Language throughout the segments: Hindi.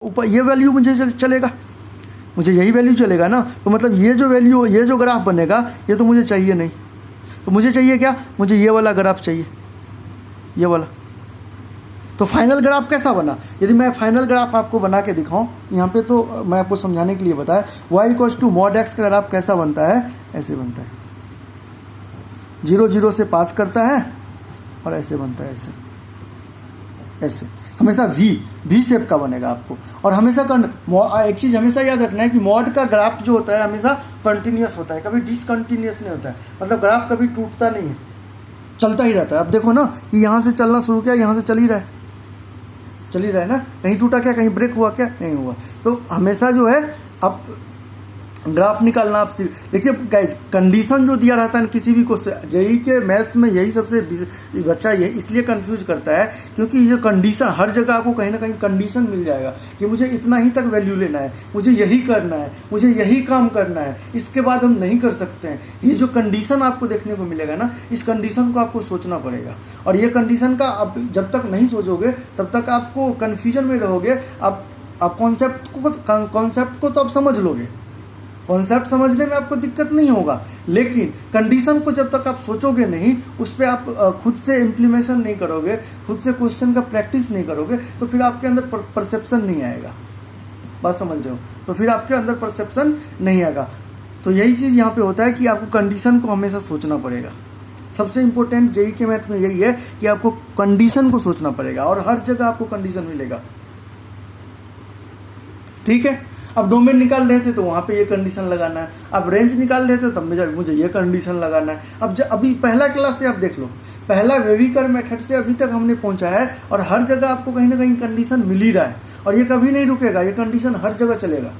ऊपर ये वैल्यू मुझे चलेगा, मुझे यही वैल्यू चलेगा ना। तो मतलब ये जो वैल्यू, ये जो ग्राफ बनेगा ये तो मुझे चाहिए नहीं। तो मुझे चाहिए क्या, मुझे ये वाला ग्राफ चाहिए, ये वाला। तो फाइनल ग्राफ कैसा बना, यदि मैं फाइनल ग्राफ आपको बना के दिखाऊं यहाँ पे, तो मैं आपको समझाने के लिए बताया y = mod x का ग्राफ कैसा बनता है, ऐसे बनता है, 0 0 से पास करता है और ऐसे बनता है, ऐसे ऐसे हमेशा वी शेप का बनेगा आपको। और हमेशा एक चीज़ हमेशा याद रखना है कि मॉड का ग्राफ जो होता है हमेशा कंटिन्यूस होता है, कभी डिसकंटिन्यूस नहीं होता है। मतलब ग्राफ कभी टूटता नहीं है, चलता ही रहता है। अब देखो ना कि यहाँ से चलना शुरू किया, यहाँ से चल ही रहा है ना, कहीं टूटा क्या, कहीं ब्रेक हुआ क्या, नहीं हुआ। तो हमेशा जो है अब ग्राफ निकालना आप देखिए गाइज, कंडीशन जो दिया रहता है किसी भी क्वेश्चन, जेईई के मैथ्स में यही सबसे बच्चा ये इसलिए कंफ्यूज करता है क्योंकि ये कंडीशन हर जगह आपको कहीं ना कहीं कंडीशन मिल जाएगा कि मुझे इतना ही तक वैल्यू लेना है, मुझे यही करना है, मुझे यही काम करना है, इसके बाद हम नहीं कर सकते हैं। ये जो कंडीशन आपको देखने को मिलेगा ना, इस कंडीशन को आपको सोचना पड़ेगा। और ये कंडीशन का आप जब तक नहीं सोचोगे तब तक आपको कन्फ्यूजन में रहोगे। आप कॉन्सेप्ट को तो आप समझ लोगे, कॉन्सेप्ट समझने में आपको दिक्कत नहीं होगा, लेकिन कंडीशन को जब तक आप सोचोगे नहीं, उस पर आप खुद से इम्प्लीमेशन नहीं करोगे, खुद से क्वेश्चन का प्रैक्टिस नहीं करोगे, तो फिर आपके अंदर परसेप्शन नहीं आएगा। बात समझ रहे हो? तो फिर आपके अंदर परसेप्शन नहीं आएगा। तो यही चीज़ यहाँ पे होता है कि आपको कंडीशन को हमेशा सोचना पड़ेगा। सबसे इंपॉर्टेंट जेईई के मैथ में यही है कि आपको कंडीशन को सोचना पड़ेगा, और हर जगह आपको कंडीशन मिलेगा। ठीक है, अब डोमेन निकाल रहे थे तो वहाँ पे ये कंडीशन लगाना है, अब रेंज निकाल रहे थे तब मुझे ये कंडीशन लगाना है। अब अभी पहला क्लास से आप देख लो, पहला वेविकर मेथड से अभी तक हमने पहुंचा है, और हर जगह आपको कहीं ना कहीं कंडीशन मिल ही रहा है, और ये कभी नहीं रुकेगा, ये कंडीशन हर जगह चलेगा।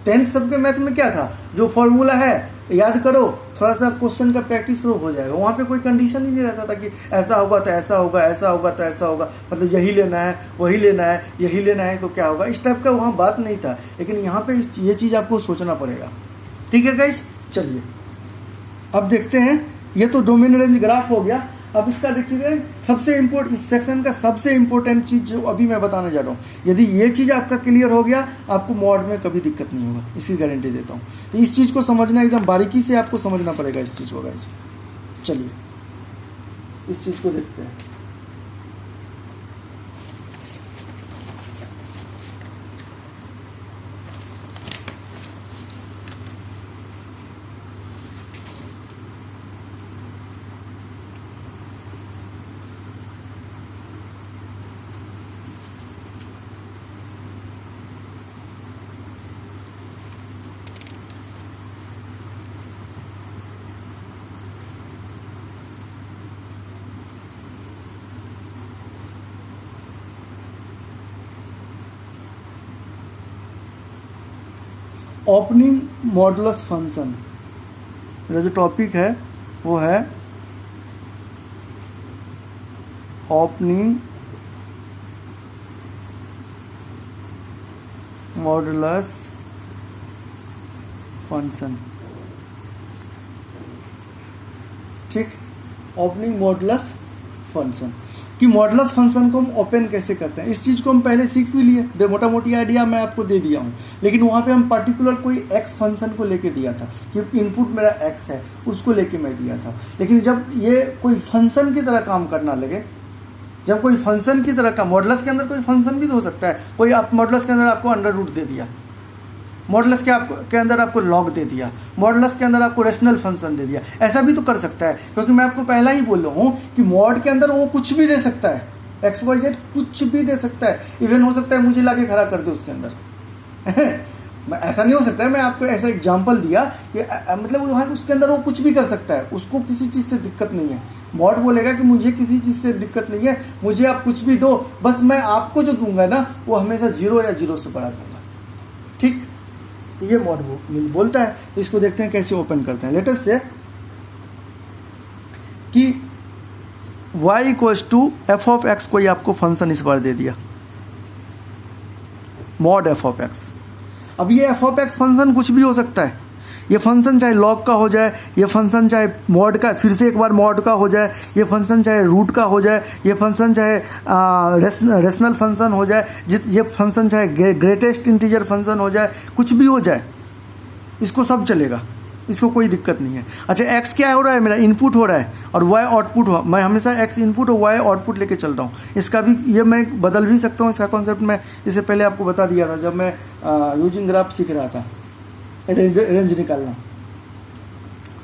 10th सबके मैथ में क्या था, जो फॉर्मूला है याद करो, थोड़ा सा क्वेश्चन का प्रैक्टिस करो, हो जाएगा। वहाँ पे कोई कंडीशन ही नहीं रहता था कि ऐसा होगा तो ऐसा होगा, ऐसा होगा तो ऐसा होगा, मतलब यही लेना है, वही लेना है, यही लेना है तो क्या होगा, इस टाइप का वहाँ बात नहीं था। लेकिन यहाँ पे ये चीज़ आपको सोचना पड़ेगा। ठीक है गाइस, चलिए अब देखते हैं। ये तो डोमेन रेंज ग्राफ हो गया। अब इसका देखिए सबसे इम्पोर्टेंट, इस सेक्शन का सबसे इम्पोर्टेंट चीज़ जो अभी मैं बताने जा रहा हूँ, यदि ये चीज़ आपका क्लियर हो गया, आपको मॉड में कभी दिक्कत नहीं होगा, इसकी गारंटी देता हूँ। तो इस चीज़ को समझना एकदम बारीकी से आपको समझना पड़ेगा इस चीज़ को गाइस। चलिए इस चीज़ को देखते हैं। ओपनिंग मॉडुलस फंक्शन, मेरा जो टॉपिक है वो है ओपनिंग मॉडुलस फंक्शन। ठीक, ओपनिंग मॉडुलस फंक्शन कि मॉडुलस फंक्शन को हम ओपन कैसे करते हैं, इस चीज़ को हम पहले सीख भी लिए, मोटा मोटी आइडिया मैं आपको दे दिया हूँ। लेकिन वहाँ पे हम पर्टिकुलर कोई एक्स फंक्शन को लेके दिया था कि इनपुट मेरा एक्स है, उसको लेके मैं दिया था। लेकिन जब ये कोई फंक्शन की तरह काम करना लगे, जब कोई फंक्शन की तरह का, मॉडुलस के अंदर कोई फंक्शन भी तो हो सकता है, कोई आप मॉडुलस के अंदर आपको अंडर रूट दे दिया, मॉडुलस के अंदर आपको लॉग दे दिया, मॉडुलस के अंदर आपको रेशनल फंक्शन दे दिया, ऐसा भी तो कर सकता है। क्योंकि मैं आपको पहला ही बोल रहा हूँ कि मॉड के अंदर वो कुछ भी दे सकता है, XYZ कुछ भी दे सकता है। इवन हो सकता है मुझे लाके खड़ा कर दे उसके अंदर ऐसा नहीं हो सकता है, मैं आपको ऐसा एग्जाम्पल दिया कि मतलब वहाँ उसके अंदर वो कुछ भी कर सकता है, उसको किसी चीज़ से दिक्कत नहीं है। मॉड बोलेगा कि मुझे किसी चीज़ से दिक्कत नहीं है, मुझे आप कुछ भी दो, बस मैं आपको जो दूंगा ना वो हमेशा 0 या 0 से बड़ा दूंगा। ठीक, तो ये मॉड बोलता है। तो इसको देखते हैं कैसे ओपन करते हैं। लेटेस्ट से कि y = f(x) कोई आपको फंक्शन इस बार दे दिया, मॉड f(x). अब ये f(x) फंक्शन कुछ भी हो सकता है, ये फंक्शन चाहे लॉग का हो जाए, ये फंक्शन चाहे मॉड का, फिर से एक बार मॉड का हो जाए, ये फंक्शन चाहे रूट का हो जाए, ये फंक्शन चाहे रेशनल फंक्शन हो जाए, ये फंक्शन चाहे ग्रेटेस्ट इंटीजर फंक्शन हो जाए, कुछ भी हो जाए, इसको सब चलेगा, इसको कोई दिक्कत नहीं है। अच्छा, एक्स क्या हो रहा है, मेरा इनपुट हो रहा है और वाई आउटपुट हो, मैं हमेशा एक्स इनपुट और वाई आउटपुट लेके चल रहा हूँ। इसका भी ये मैं बदल भी सकता हूँ, इसका कॉन्सेप्ट मैं इससे पहले आपको बता दिया था जब मैं यूजिंग ग्राफ सीख रहा था, रेंज निकालना।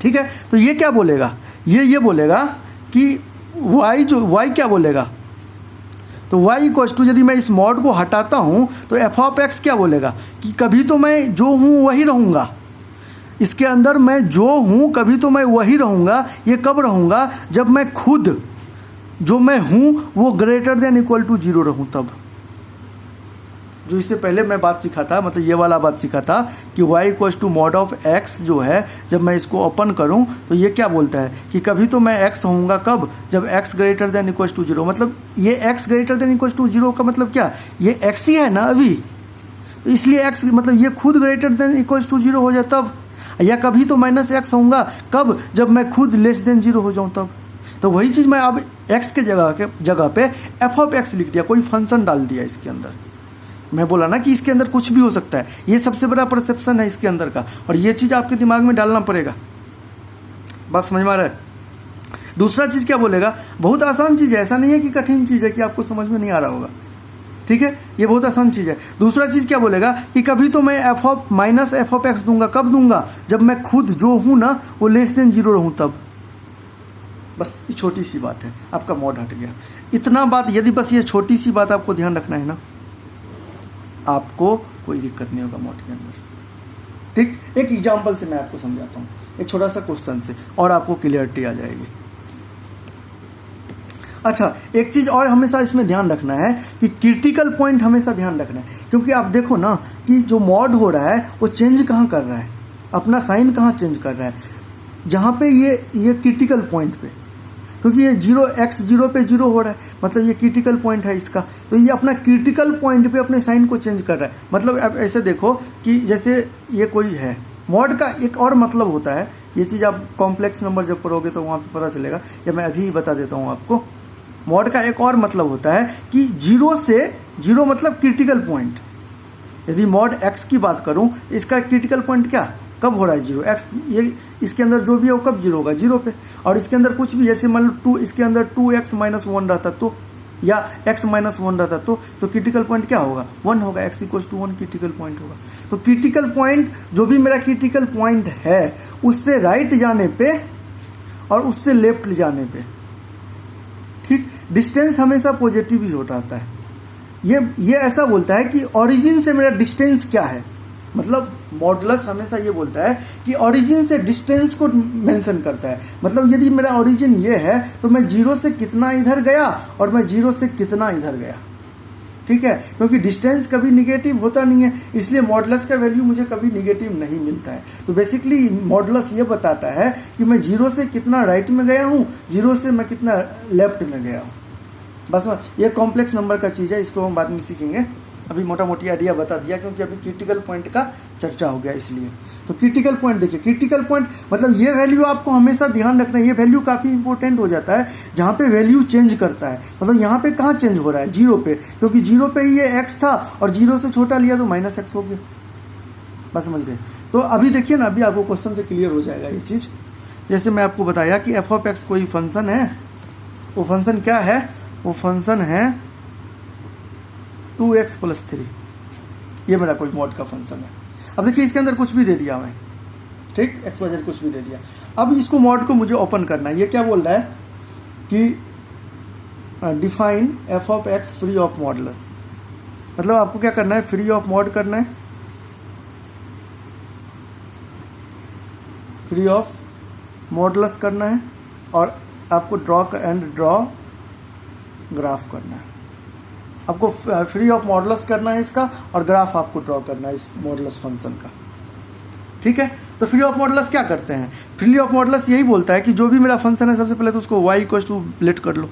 ठीक है, तो ये क्या बोलेगा, ये बोलेगा कि वाई क्या बोलेगा, तो y इक्वल्स टू, यदि मैं इस मॉड को हटाता हूं तो एफ ऑफ एक्स क्या बोलेगा कि कभी तो मैं जो हूं वही रहूंगा, इसके अंदर मैं जो हूं कभी तो मैं वही रहूंगा। ये कब रहूंगा, जब मैं खुद जो मैं हूं वो ग्रेटर देन इक्वल टू 0 रहूं तब। जो इससे पहले मैं बात सीखा था, मतलब ये वाला बात सीखा था कि y equals to mod of x जो है, जब मैं इसको ओपन करूं तो ये क्या बोलता है कि कभी तो मैं x होऊंगा, कब, जब x greater than equals to 0। मतलब ये x greater than equals to 0 का मतलब क्या, ये x ही है ना अभी, तो इसलिए x मतलब ये खुद ग्रेटर देन इक्वल्स टू 0 हो जाए तब, या कभी तो माइनस x होऊंगा कब, जब मैं खुद लेस देन 0 हो जाऊं तब। तो वही चीज़ मैं अब x के जगह पे एफ ऑफ एक्स लिख दिया, कोई फंक्शन डाल दिया इसके अंदर। मैं बोला ना कि इसके अंदर कुछ भी हो सकता है, ये सबसे बड़ा परसेप्शन है इसके अंदर का, और ये चीज़ आपके दिमाग में डालना पड़ेगा। बात समझ में आ रहा है। दूसरा चीज़ क्या बोलेगा, बहुत आसान चीज़ है, ऐसा नहीं है कि कठिन चीज़ है कि आपको समझ में नहीं आ रहा होगा। ठीक है, ये बहुत आसान चीज़ है। दूसरा चीज़ क्या बोलेगा कि कभी तो मैं एफ ऑफ एक्स दूंगा, कब दूंगा, जब मैं खुद जो हूं ना वो लेस देन 0 रहूं तब। बस ये छोटी सी बात है, आपका मॉड हट गया। इतना बात, यदि बस ये छोटी सी बात आपको ध्यान रखना है ना, आपको कोई दिक्कत नहीं होगा मॉड के अंदर। ठीक, एक एग्जाम्पल से मैं आपको समझाता हूँ, एक छोटा सा क्वेश्चन से, और आपको क्लियरिटी आ जाएगी। अच्छा, एक चीज और हमेशा इसमें ध्यान रखना है कि क्रिटिकल पॉइंट हमेशा ध्यान रखना है, क्योंकि आप देखो ना कि जो मॉड हो रहा है वो चेंज कहाँ कर रहा है, अपना साइन कहाँ चेंज कर रहा है, जहाँ पे ये क्रिटिकल पॉइंट पे, क्योंकि ये 0 पे 0 हो रहा है, मतलब ये क्रिटिकल पॉइंट है इसका, तो ये अपना क्रिटिकल पॉइंट पे अपने साइन को चेंज कर रहा है। मतलब आप ऐसे देखो कि जैसे ये कोई है, मॉड का एक और मतलब होता है, ये चीज़ आप कॉम्प्लेक्स नंबर जब पढ़ोगे तो वहाँ पे पता चलेगा, या मैं अभी ही बता देता हूँ आपको। मॉड का एक और मतलब होता है कि 0 से 0 मतलब क्रिटिकल पॉइंट। यदि मॉड x की बात करूं, इसका क्रिटिकल पॉइंट क्या, कब हो रहा है 0, x, ये इसके अंदर जो भी है वो कब 0 होगा, 0 पे। और इसके अंदर कुछ भी, जैसे मान लो 2, इसके अंदर 2x - 1 रहता तो, या x - 1 रहता तो क्रिटिकल पॉइंट क्या होगा, 1 होगा, x = 1 क्रिटिकल पॉइंट होगा। तो क्रिटिकल पॉइंट जो भी मेरा क्रिटिकल पॉइंट है, उससे राइट जाने पे और उससे लेफ्ट जाने पे, ठीक, डिस्टेंस हमेशा पॉजिटिव ही होता है। ये ऐसा बोलता है कि ओरिजिन से मेरा डिस्टेंस क्या है, मतलब मॉडुलस हमेशा ये बोलता है कि ओरिजिन से डिस्टेंस को मेंशन करता है। मतलब यदि मेरा ओरिजिन ये है तो मैं 0 से कितना इधर गया और मैं 0 से कितना इधर गया। ठीक है, क्योंकि डिस्टेंस कभी निगेटिव होता नहीं है, इसलिए मॉडुलस का वैल्यू मुझे कभी निगेटिव नहीं मिलता है। तो बेसिकली मॉडुलस ये बताता है कि मैं 0 से कितना राइट में गया हूँ, 0 से मैं कितना लेफ्ट में गया हूँ। बस ये कॉम्प्लेक्स नंबर का चीज़ है, इसको हम बाद में सीखेंगे। अभी मोटा मोटी आइडिया बता दिया, क्योंकि अभी क्रिटिकल पॉइंट का चर्चा हो गया इसलिए। तो क्रिटिकल पॉइंट देखिए, क्रिटिकल पॉइंट मतलब ये वैल्यू आपको हमेशा ध्यान रखना है। ये वैल्यू काफ़ी इंपॉर्टेंट हो जाता है जहाँ पे वैल्यू चेंज करता है। मतलब यहाँ पे कहाँ चेंज हो रहा है, 0 पे, क्योंकि 0 पे ही ये x था और 0 से छोटा लिया तो -x हो गया। बस समझ रहे। तो अभी देखिए ना, अभी आपको क्वेश्चन से क्लियर हो जाएगा ये चीज़। जैसे मैं आपको बताया कि एफ ऑफ एक्स कोई फंक्शन है, वो फंक्शन क्या है, वो फंक्शन है 2x + 3। ये मेरा कोई मॉड का फंक्शन है। अब देखिए इसके अंदर कुछ भी दे दिया मैं, ठीक, x y z कुछ भी दे दिया। अब इसको मॉड को मुझे ओपन करना है। ये क्या बोल रहा है कि define F of x free of modulus. मतलब आपको क्या करना है, फ्री ऑफ मॉड करना है, फ्री ऑफ मॉडुलस करना है, और आपको ड्रॉ ग्राफ करना है। आपको फ्री ऑफ मॉडुलस करना है इसका, और ग्राफ आपको ड्रॉ करना है इस मॉडुलस फंक्शन का। ठीक है, तो फ्री ऑफ मॉडुलस क्या करते हैं, फ्री ऑफ मॉडुलस यही बोलता है कि जो भी मेरा फंक्शन है, सबसे पहले तो उसको y = लेट कर लो।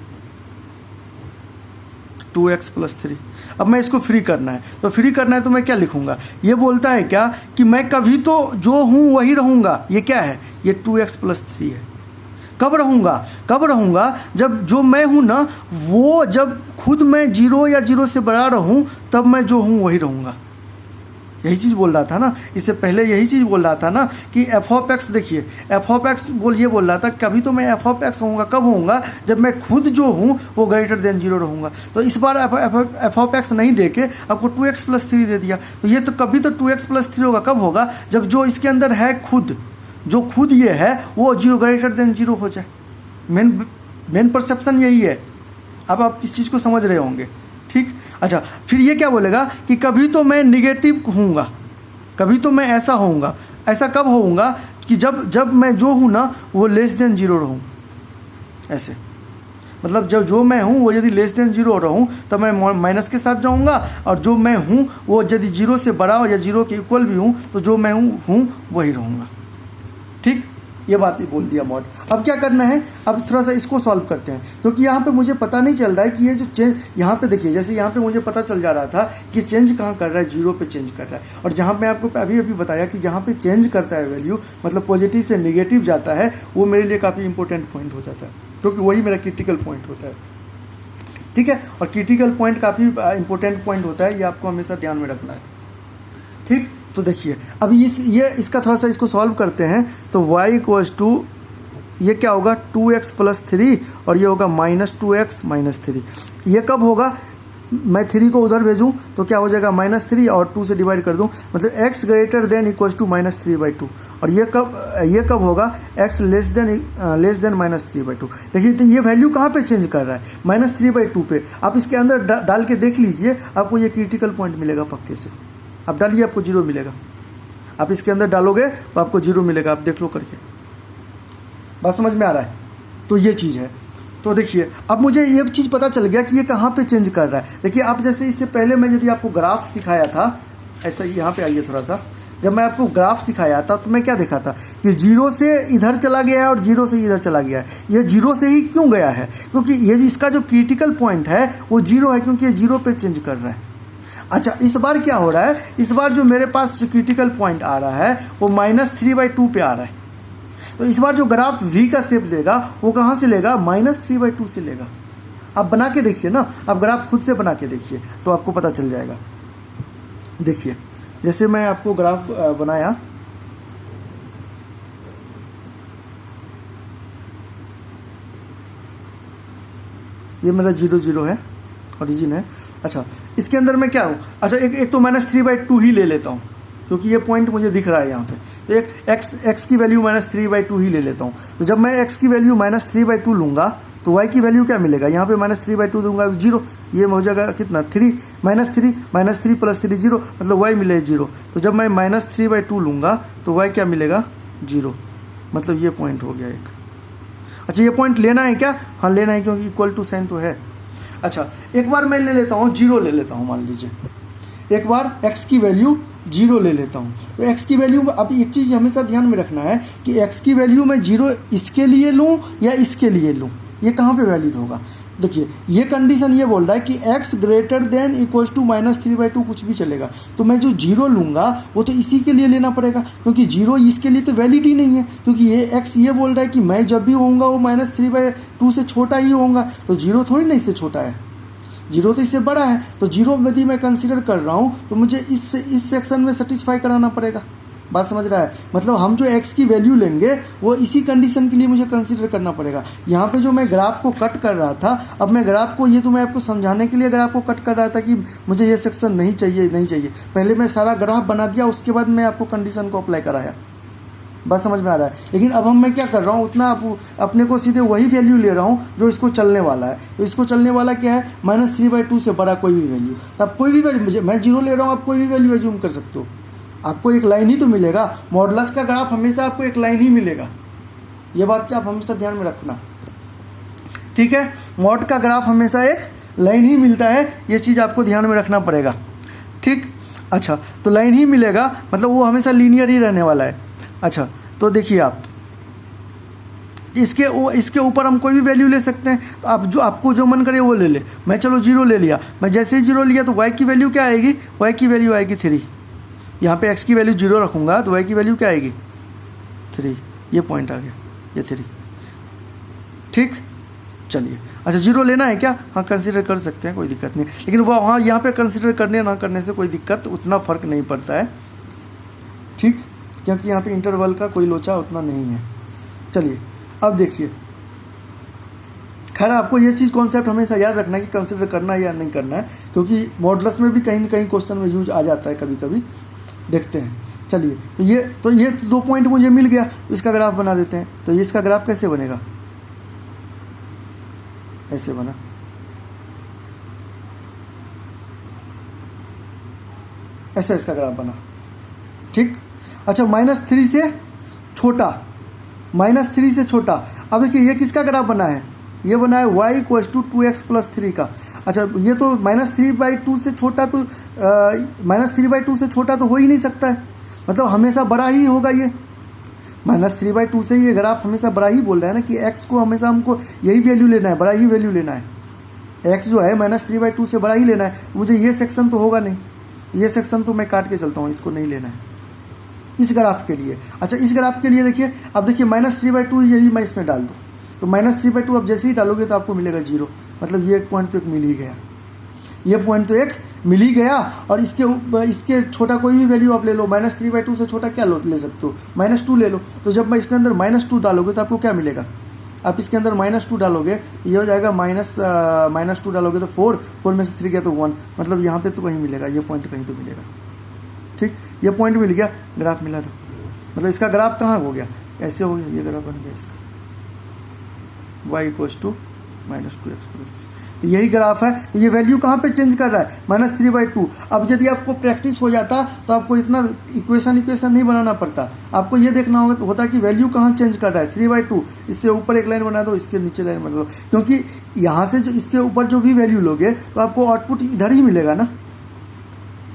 2x plus 3। अब मैं इसको फ्री करना है, तो फ्री करना है तो मैं क्या लिखूंगा, ये बोलता है क्या कि मैं कभी तो जो हूं वही रहूंगा। ये क्या है, ये 2x प्लस 3 है। कब रहूंगा जब जो मैं हूं ना वो जब खुद मैं 0 या 0 से बड़ा रहूं, तब मैं जो हूं वही रहूंगा। यही चीज़ बोल रहा था ना, इससे पहले यही चीज़ बोल रहा था ना कि एफ ऑफ एक्स, देखिए एफ ऑफ एक्स ये बोल रहा था कभी तो मैं एफ ऑफ एक्स होऊंगा, कब होऊंगा, जब मैं खुद जो हूँ वो ग्रेटर देन 0 रहूंगा। तो इस बार एफ ऑफ एक्स नहीं दे के आपको 2x प्लस 3 दे दिया, तो ये तो कभी तो 2x प्लस 3 होगा। कब होगा, जब जो इसके अंदर है खुद, जो खुद ये है वो 0 ग्रेटर देन 0 हो जाए। मेन परसेप्शन यही है। अब आप इस चीज़ को समझ रहे होंगे, ठीक। अच्छा, फिर ये क्या बोलेगा कि कभी तो मैं निगेटिव होऊंगा, कभी तो मैं ऐसा होऊंगा। ऐसा कब होऊंगा कि जब मैं जो हूँ ना वो लेस देन 0 रहूँ। ऐसे मतलब जब जो मैं हूँ वो यदि लेस देन 0 रहूँ तो मैं माइनस के साथ जाऊँगा, और जो मैं हूँ वो यदि 0 से बड़ा हो या 0 के इक्वल भी हूँ तो जो मैं हूँ वही रहूँगा, ठीक। ये बात ही बोल दिया मॉड। अब क्या करना है, अब थोड़ा सा इसको सॉल्व करते हैं, क्योंकि यहाँ पे मुझे पता नहीं चल रहा है कि ये जो चेंज यहाँ पे देखिए, जैसे यहाँ पे मुझे पता चल जा रहा था कि चेंज कहाँ कर रहा है, 0 पे चेंज कर रहा है। और जहाँ मैं आपको अभी बताया कि जहाँ पे चेंज करता है वैल्यू, मतलब पॉजिटिव से नेगेटिव जाता है, वो मेरे लिए काफ़ी इंपॉर्टेंट पॉइंट हो जाता है, क्योंकि वही मेरा क्रिटिकल पॉइंट होता है, ठीक है। और क्रिटिकल पॉइंट काफ़ी इंपॉर्टेंट पॉइंट होता है, ये आपको हमेशा ध्यान में रखना है, ठीक। तो देखिए अभी इसका थोड़ा सा इसको सॉल्व करते हैं। तो y इक्वल्स टू ये क्या होगा 2x प्लस 3 और ये होगा -2x माइनस 3। ये कब होगा, मैं 3 को उधर भेजूं तो क्या हो जाएगा -3 और 2 से डिवाइड कर दूं, मतलब x greater than equals to -3/2। और ये कब होगा x लेस देन -3/2। देखिए तो ये वैल्यू कहाँ पे चेंज कर रहा है, -3/2 पे। आप इसके अंदर डाल के देख लीजिए, आपको ये क्रिटिकल पॉइंट मिलेगा पक्के से। आप डालिए, आपको 0 मिलेगा। आप इसके अंदर डालोगे तो आपको 0 मिलेगा, आप देख लो करके। बात समझ में आ रहा है, तो ये चीज़ है। तो देखिए अब मुझे ये चीज़ पता चल गया कि ये कहाँ पे चेंज कर रहा है। देखिए आप जैसे इससे पहले मैं यदि आपको ग्राफ सिखाया था, ऐसा ही यहाँ पे आइए थोड़ा सा, जब मैं आपको ग्राफ सिखाया था तो मैं क्या देखा था कि 0 से इधर चला गया है और 0 से इधर चला गया है। ये 0 से ही क्यों गया है, क्योंकि ये इसका जो क्रिटिकल पॉइंट है वो 0 है, क्योंकि ये 0 पे चेंज कर रहा है। अच्छा, इस बार क्या हो रहा है, इस बार जो मेरे पास जो क्रिटिकल पॉइंट आ रहा है वो -3/2 पे आ रहा है। तो इस बार जो ग्राफ v का शेप लेगा वो कहाँ से लेगा, -3/2 से लेगा। आप बना के देखिए ना, आप ग्राफ खुद से बना के देखिए तो आपको पता चल जाएगा। देखिए जैसे मैं आपको ग्राफ बनाया, ये मेरा 0 0 है, ओरिजिन है। अच्छा, इसके अंदर मैं क्या हूँ, अच्छा एक तो -3/2 ही ले लेता हूँ, क्योंकि ये पॉइंट मुझे दिख रहा है यहाँ पे। तो एक x की वैल्यू -3/2 ही ले लेता हूँ। तो जब मैं x की वैल्यू -3/2 लूँगा तो y की वैल्यू क्या मिलेगा, यहाँ पे -3/2 दूंगा 0, ये हो जाएगा कितना 3 -3 प्लस 3 0, मतलब y मिलेगा 0। तो जब मैं -3/2 लूँगा तो y क्या मिलेगा 0, मतलब ये पॉइंट हो गया एक। अच्छा, ये पॉइंट लेना है क्या, हाँ लेना है, क्योंकि इक्वल टू साइन तो है। अच्छा, एक बार मैं ले लेता हूँ 0 ले लेता हूँ, मान लीजिए एक बार x की वैल्यू 0 ले लेता हूँ। तो x की वैल्यू, अब एक चीज़ हमेशा ध्यान में रखना है कि x की वैल्यू मैं 0 इसके लिए लूँ या इसके लिए लूँ, ये कहाँ पे वैलिड होगा। देखिए ये कंडीशन ये बोल रहा है कि x greater than equals to -3/2 कुछ भी चलेगा। तो मैं जो 0 लूँगा वो तो इसी के लिए लेना पड़ेगा, क्योंकि 0 इसके लिए तो वैलिड ही नहीं है, क्योंकि ये x ये बोल रहा है कि मैं जब भी होऊंगा वो -3/2 से छोटा ही होऊंगा। तो 0 थोड़ी ना इससे छोटा है, 0 तो इससे बड़ा है। तो 0 यदि मैं कंसीडर कर रहा हूँ तो मुझे इस सेक्शन में सेटिस्फाई कराना पड़ेगा। बात समझ रहा है, मतलब हम जो x की वैल्यू लेंगे वो इसी कंडीशन के लिए मुझे कंसीडर करना पड़ेगा। यहाँ पे जो मैं ग्राफ को कट कर रहा था, अब मैं ग्राफ को, ये तो मैं आपको समझाने के लिए ग्राफ को कट कर रहा था कि मुझे ये सेक्शन नहीं चाहिए। पहले मैं सारा ग्राफ बना दिया, उसके बाद मैं आपको कंडीशन को अप्लाई कराया। बात समझ में आ रहा है। लेकिन अब मैं क्या कर रहा हूँ, उतना अपने को सीधे वही वैल्यू ले रहा हूँ जो इसको चलने वाला है। तो इसको चलने वाला क्या है, -3/2 से बड़ा कोई भी वैल्यू। तब कोई भी वैल्यू, मैं 0 ले रहा हूँ, आप कोई भी वैल्यू एज्यूम कर सकते हो, आपको एक लाइन ही तो मिलेगा। मॉडुलस का ग्राफ हमेशा आपको एक लाइन ही मिलेगा, ये बात आप हमेशा ध्यान में रखना, ठीक है। मॉड का ग्राफ हमेशा एक लाइन ही मिलता है, ये चीज़ आपको ध्यान में रखना पड़ेगा, ठीक। अच्छा, तो लाइन ही मिलेगा, मतलब वो हमेशा लीनियर ही रहने वाला है। अच्छा, तो देखिए आप इसके ऊपर हम कोई भी वैल्यू ले सकते हैं। तो आप आपको जो मन करे वो ले ले। मैं चलो 0 ले लिया, मैं जैसे ही 0 लिया तो y की वैल्यू क्या आएगी, y की वैल्यू आएगी 3। यहाँ पे x की वैल्यू 0 रखूँगा तो y की वैल्यू क्या आएगी 3। ये पॉइंट आ गया, ये 3। ठीक, चलिए। अच्छा 0 लेना है क्या, हाँ कंसिडर कर सकते हैं, कोई दिक्कत नहीं। लेकिन वो हाँ यहाँ पे कंसिडर करने ना करने से कोई दिक्कत उतना फ़र्क नहीं पड़ता है, ठीक, क्योंकि यहाँ पे इंटरवल का कोई लोचा उतना नहीं है। चलिए अब देखिए, खैर आपको ये चीज़ कॉन्सेप्ट हमेशा याद रखना है कि कंसिडर करना है या नहीं करना है, क्योंकि मॉडुलस में भी कहीं न कहीं क्वेश्चन में यूज आ जाता है कभी कभी, देखते हैं। चलिए तो ये 2 पॉइंट मुझे मिल गया, तो इसका ग्राफ बना देते हैं। तो इसका ग्राफ कैसे बनेगा, ऐसे बना, ऐसा इसका ग्राफ बना, ठीक। अच्छा -3 से छोटा, -3 से छोटा। अब देखिए ये किसका ग्राफ बना है, ये बना है y = 2x + 3 का। अच्छा ये तो -3/2 से छोटा, तो -3/2 से छोटा तो हो ही नहीं सकता है, मतलब हमेशा बड़ा ही होगा। ये -3/2 से ये ग्राफ हमेशा बड़ा ही बोल रहा है ना कि x को हमेशा हमको यही वैल्यू लेना है, बड़ा ही वैल्यू लेना है। x जो है -3/2 से बड़ा ही लेना है, तो मुझे ये सेक्शन तो होगा नहीं, ये सेक्शन तो मैं काट के चलता हूँ, इसको नहीं लेना है इस ग्राफ के लिए। अच्छा इस ग्राफ के लिए देखिए, अब देखिए -3/2 यदि मैं इसमें डाल दूँ तो -3/2 अब जैसे ही डालोगे तो आपको मिलेगा 0, मतलब ये एक पॉइंट तो एक मिल ही गया, ये पॉइंट तो एक मिल ही गया। और इसके छोटा कोई भी वैल्यू आप ले लो, -3/2 से छोटा क्या ले सकते हो, -2 ले लो। तो जब मैं इसके अंदर -2 डालोगे तो आपको क्या मिलेगा, आप इसके अंदर -2 डालोगे तो ये हो जाएगा -2 डालोगे तो 4 में से 3 गया तो 1, मतलब यहाँ पे तो कहीं मिलेगा, ये पॉइंट कहीं तो मिलेगा, ठीक। ये पॉइंट मिल गया, ग्राफ मिला था, मतलब इसका ग्राफ कहाँ हो गया, ऐसे हो गया, ये ग्राफ बन गया इसका, y = -2x + 3। तो यही ग्राफ है। तो ये वैल्यू कहाँ पे चेंज कर रहा है, -3/2। अब यदि आपको प्रैक्टिस हो जाता तो आपको इतना इक्वेशन नहीं बनाना पड़ता, आपको ये देखना होता कि वैल्यू कहाँ चेंज कर रहा है। 3/2, इससे ऊपर एक लाइन बना दो, इसके नीचे लाइन बना दो, क्योंकि यहाँ से जो इसके ऊपर जो भी वैल्यू लोगे तो आपको आउटपुट इधर ही मिलेगा ना,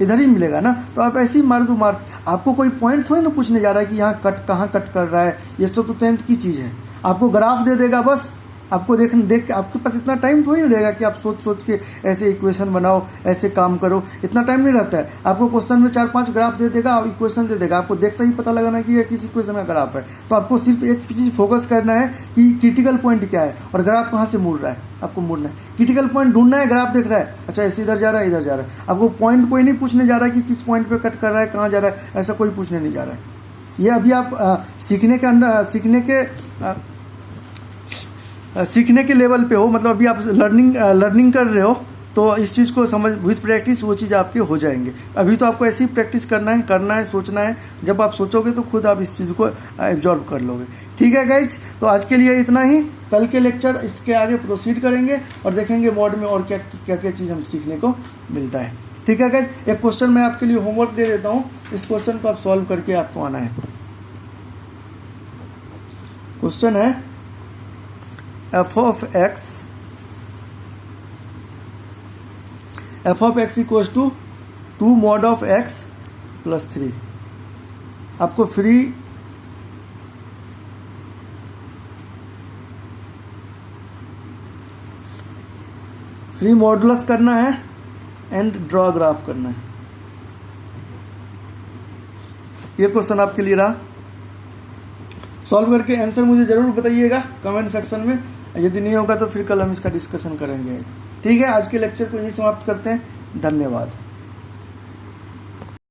इधर ही मिलेगा ना। तो आप ऐसे ही मार दो मार्क, आपको कोई पॉइंट थोड़ी ना पूछने जा रहा है कि यहाँ कहाँ कट कर रहा है, ये सब तो 10th की चीज़ है। आपको ग्राफ दे देगा बस, आपको देख के आपके पास इतना टाइम थोड़ी नहीं रहेगा कि आप सोच के ऐसे इक्वेशन बनाओ, ऐसे काम करो, इतना टाइम नहीं रहता है। आपको क्वेश्चन में 4-5 ग्राफ दे देगा, इक्वेशन दे देगा, आपको देखते ही पता लगाना कि ये किस इक्वेशन का ग्राफ है। तो आपको सिर्फ एक चीज़ फोकस करना है कि क्रिटिकल पॉइंट क्या है और ग्राफ कहाँ से मुड़ रहा है, आपको मुड़ना है, क्रिटिकल पॉइंट ढूंढना है। ग्राफ देख रहा है, अच्छा ऐसे इधर जा रहा है, इधर जा रहा है, आपको पॉइंट कोई नहीं पूछने जा रहा है कि किस पॉइंट पे कट कर रहा है, कहाँ जा रहा है, ऐसा कोई पूछने नहीं जा रहा है। ये अभी आप सीखने के लेवल पे हो, मतलब अभी आप लर्निंग कर रहे हो, तो इस चीज़ को समझ विथ प्रैक्टिस वो चीज़ आपके हो जाएंगे। अभी तो आपको ऐसे ही प्रैक्टिस करना है, सोचना है। जब आप सोचोगे तो खुद आप इस चीज़ को एब्जॉर्ब कर लोगे। ठीक है गाइज, तो आज के लिए इतना ही। कल के लेक्चर इसके आगे प्रोसीड करेंगे और देखेंगे मॉड में और क्या क्या चीज़ हम सीखने को मिलता है। ठीक है गाइज, एक क्वेश्चन मैं आपके लिए होमवर्क दे देता हूँ, इस क्वेश्चन को आप सॉल्व करके आपको आना है। क्वेश्चन है f of x equals to 2 mod of x plus 3। आपको फ्री मॉडुलस करना है एंड ड्रॉ ग्राफ करना है। ये क्वेश्चन आपके लिए रहा, सॉल्व करके आंसर मुझे जरूर बताइएगा कमेंट सेक्शन में। यदि नहीं होगा तो फिर कल हम इसका डिस्कशन करेंगे। ठीक है, आज के लेक्चर को यही समाप्त करते हैं। धन्यवाद।